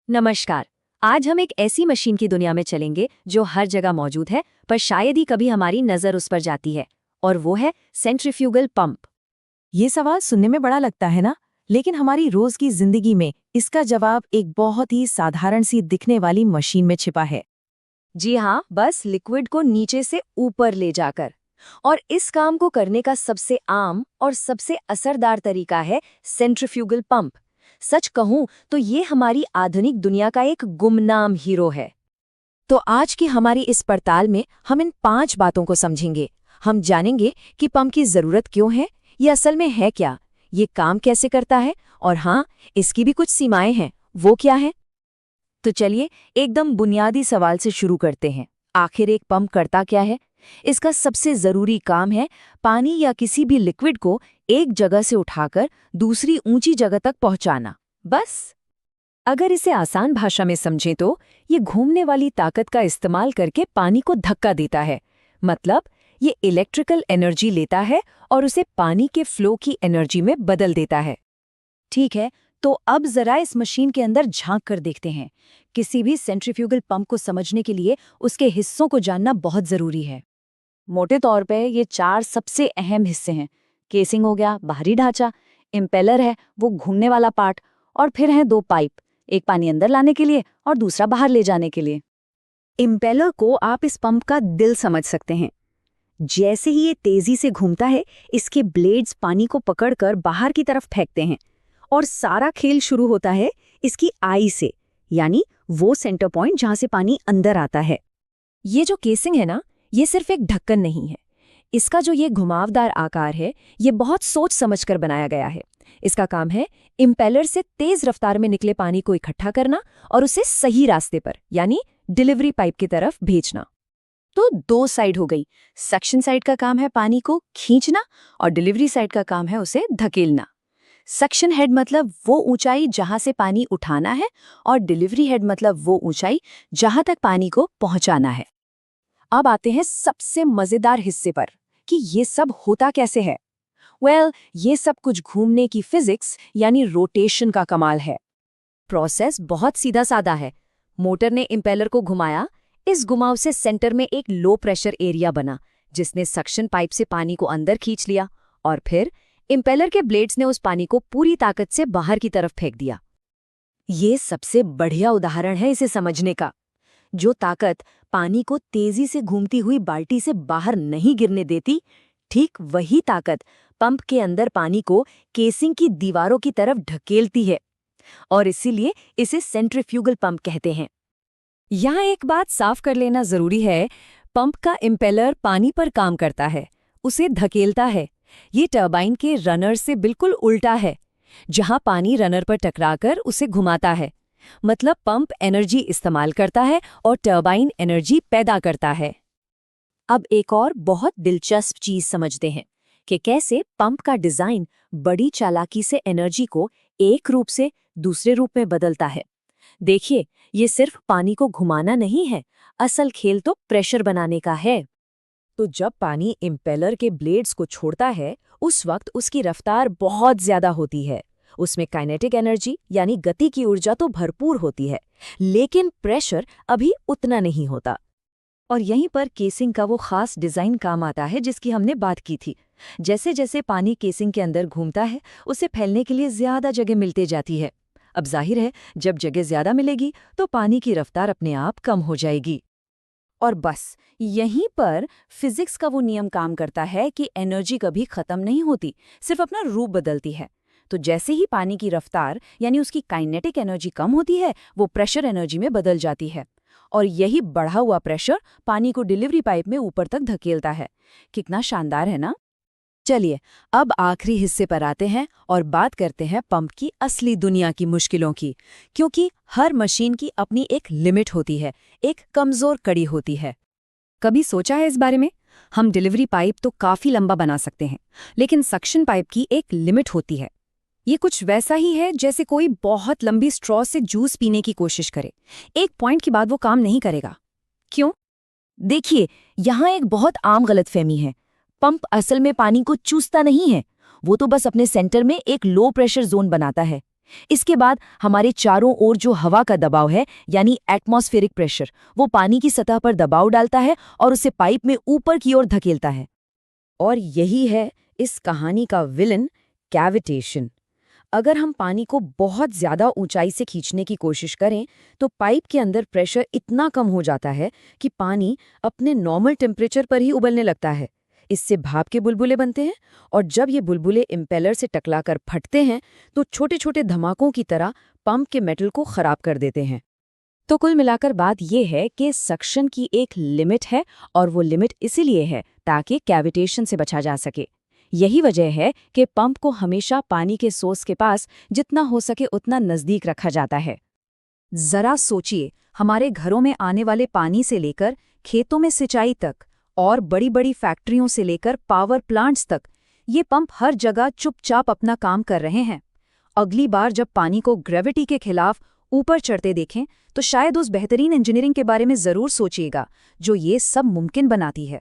नमस्कार। आज हम एक ऐसी मशीन की दुनिया में चलेंगे जो हर जगह मौजूद है, पर शायद ही कभी हमारी नजर उस पर जाती है, और वो है सेंट्रीफ्यूगल पंप। ये सवाल सुनने में बड़ा लगता है ना, लेकिन हमारी रोज की जिंदगी में इसका जवाब एक बहुत ही साधारण सी दिखने वाली मशीन में छिपा है। जी हाँ, बस लिक्विड को नीचे से ऊपर ले जाकर। और इस काम को करने का सबसे आम और सबसे असरदार तरीका है सेंट्रीफ्यूगल पंप। सच कहूं तो ये हमारी आधुनिक दुनिया का एक गुमनाम हीरो है। तो आज की हमारी इस पड़ताल में हम इन 5 बातों को समझेंगे। हम जानेंगे कि पंप की जरूरत क्यों है, ये असल में है क्या, ये काम कैसे करता है, और हाँ, इसकी भी कुछ सीमाएं हैं। वो क्या है? तो चलिए एकदम बुनियादी सवाल से शुरू करते हैं। आखिर एक पंप करता क्या है? इसका सबसे जरूरी काम है पानी या किसी भी लिक्विड को एक जगह से उठाकर दूसरी ऊंची जगह तक पहुंचाना, बस। अगर इसे आसान भाषा में समझें तो ये घूमने वाली ताकत का इस्तेमाल करके पानी को धक्का देता है। मतलब ये इलेक्ट्रिकल एनर्जी लेता है और उसे पानी के फ्लो की एनर्जी में बदल देता है। ठीक है, तो अब जरा इस मशीन के अंदर झांक कर देखते हैं। किसी भी सेंट्रीफ्यूगल पंप को समझने के लिए उसके हिस्सों को जानना बहुत जरूरी है। मोटे तौर पे ये 4 सबसे अहम हिस्से हैं। केसिंग हो गया, बाहरी ढांचा, इम्पेलर है वो घूमने वाला पार्ट, और फिर हैं 2 पाइप, एक पानी अंदर लाने के लिए और दूसरा बाहर ले जाने के लिए। इम्पेलर को आप इस पंप का दिल समझ सकते हैं। जैसे ही ये तेजी से घूमता है, इसके ब्लेड्स पानी को पकड़कर बाहर की तरफ फेंकते हैं, और सारा खेल शुरू होता है इसकी आई से, यानी वो सेंटर पॉइंट जहां से पानी अंदर आता है। ये जो केसिंग है ना, ये सिर्फ एक ढक्कन नहीं है। इसका जो ये घुमावदार आकार है, ये बहुत सोच समझकर बनाया गया है। इसका काम है इम्पेलर से तेज रफ्तार में निकले पानी को इकट्ठा करना और उसे सही रास्ते पर, यानी डिलीवरी पाइप की तरफ भेजना। तो 2 साइड हो गई। सक्शन साइड का काम है पानी को खींचना, और डिलीवरी साइड का काम है उसे धकेलना। सक्शन हेड मतलब वो ऊंचाई जहां से पानी उठाना है, और डिलीवरी हेड मतलब वो ऊंचाई जहां तक पानी को पहुंचाना है। अब आते हैं सबसे मजेदार हिस्से पर कि ये सब होता कैसे है। ये सब कुछ घूमने की फिजिक्स यानी रोटेशन का कमाल है। प्रोसेस बहुत सीधा साधा है। मोटर ने इम्पेलर को घुमाया, इस घुमाव से सेंटर में एक लो प्रेशर एरिया बना, जिसने सक्शन पाइप से पानी को अंदर खींच लिया, और फिर इम्पेलर के ब्लेड्स ने उस पानी को पूरी ताकत से बाहर की तरफ फेंक दिया। ये सबसे बढ़िया उदाहरण है इसे समझने का। जो ताकत पानी को तेजी से घूमती हुई बाल्टी से बाहर नहीं गिरने देती, ठीक वही ताकत पंप के अंदर पानी को केसिंग की दीवारों की तरफ ढकेलती है, और इसीलिए इसे सेंट्रीफ्यूगल पंप कहते हैं। यहाँ एक बात साफ कर लेना जरूरी है, पंप का इम्पेलर पानी पर काम करता है, उसे धकेलता है। ये टरबाइन के रनर से बिल्कुल उल्टा है, जहां पानी रनर पर टकराकर उसे घुमाता है। मतलब पंप एनर्जी इस्तेमाल करता है और टरबाइन एनर्जी पैदा करता है। अब एक और बहुत दिलचस्प चीज समझते हैं कि कैसे पंप का डिजाइन बड़ी चालाकी से एनर्जी को एक रूप से दूसरे रूप में बदलता है। देखिए, ये सिर्फ पानी को घुमाना नहीं है, असल खेल तो प्रेशर बनाने का है। तो जब पानी इम्पेलर के ब्लेड्स को छोड़ता है, उस वक्त उसकी रफ्तार बहुत ज्यादा होती है। उसमें काइनेटिक एनर्जी यानी गति की ऊर्जा तो भरपूर होती है, लेकिन प्रेशर अभी उतना नहीं होता। और यहीं पर केसिंग का वो खास डिजाइन काम आता है जिसकी हमने बात की थी। जैसे जैसे पानी केसिंग के अंदर घूमता है, उसे फैलने के लिए ज्यादा जगह मिलती जाती है। अब जाहिर है, जब जगह ज्यादा मिलेगी तो पानी की रफ्तार अपने आप कम हो जाएगी। और बस यहीं पर फिजिक्स का वो नियम काम करता है कि एनर्जी कभी खत्म नहीं होती, सिर्फ अपना रूप बदलती है। तो जैसे ही पानी की रफ्तार यानी उसकी काइनेटिक एनर्जी कम होती है, वो प्रेशर एनर्जी में बदल जाती है, और यही बढ़ा हुआ प्रेशर पानी को डिलीवरी पाइप में ऊपर तक धकेलता है। कितना शानदार है ना? चलिए अब आखिरी हिस्से पर आते हैं और बात करते हैं पंप की असली दुनिया की मुश्किलों की, क्योंकि हर मशीन की अपनी एक लिमिट होती है, एक कमजोर कड़ी होती है। कभी सोचा है इस बारे में? हम डिलीवरी पाइप तो काफी लंबा बना सकते हैं, लेकिन सक्शन पाइप की एक लिमिट होती है। ये कुछ वैसा ही है जैसे कोई बहुत लंबी स्ट्रॉ से जूस पीने की कोशिश करे। एक पॉइंट के बाद वो काम नहीं करेगा। क्यों? देखिए, यहाँ एक बहुत आम गलतफहमी है। पंप असल में पानी को चूसता नहीं है, वो तो बस अपने सेंटर में एक लो प्रेशर जोन बनाता है। इसके बाद हमारे चारों ओर जो हवा का दबाव है यानी एटमॉस्फेरिक प्रेशर, वो पानी की सतह पर दबाव डालता है और उसे पाइप में ऊपर की ओर धकेलता है। और यही है इस कहानी का विलन, कैविटेशन। अगर हम पानी को बहुत ज्यादा ऊंचाई से खींचने की कोशिश करें तो पाइप के अंदर प्रेशर इतना कम हो जाता है कि पानी अपने नॉर्मल टेम्परेचर पर ही उबलने लगता है। इससे भाप के बुलबुले बनते हैं और जब ये बुलबुले इम्पेलर से टकराकर फटते हैं तो छोटे छोटे धमाकों की तरह पंप के मेटल को खराब कर देते हैं। तो कुल मिलाकर बात यह है कि सक्शन की एक लिमिट है और वो लिमिट इसीलिए है ताकि कैविटेशन से बचा जा सके। यही वजह है कि पंप को हमेशा पानी के सोर्स के पास जितना हो सके उतना नजदीक रखा जाता है। जरा सोचिए, हमारे घरों में आने वाले पानी से लेकर खेतों में सिंचाई तक और बड़ी बड़ी फैक्ट्रियों से लेकर पावर प्लांट्स तक, ये पंप हर जगह चुपचाप अपना काम कर रहे हैं। अगली बार जब पानी को ग्रेविटी के खिलाफ ऊपर चढ़ते देखें तो शायद उस बेहतरीन इंजीनियरिंग के बारे में जरूर सोचिएगा जो ये सब मुमकिन बनाती है।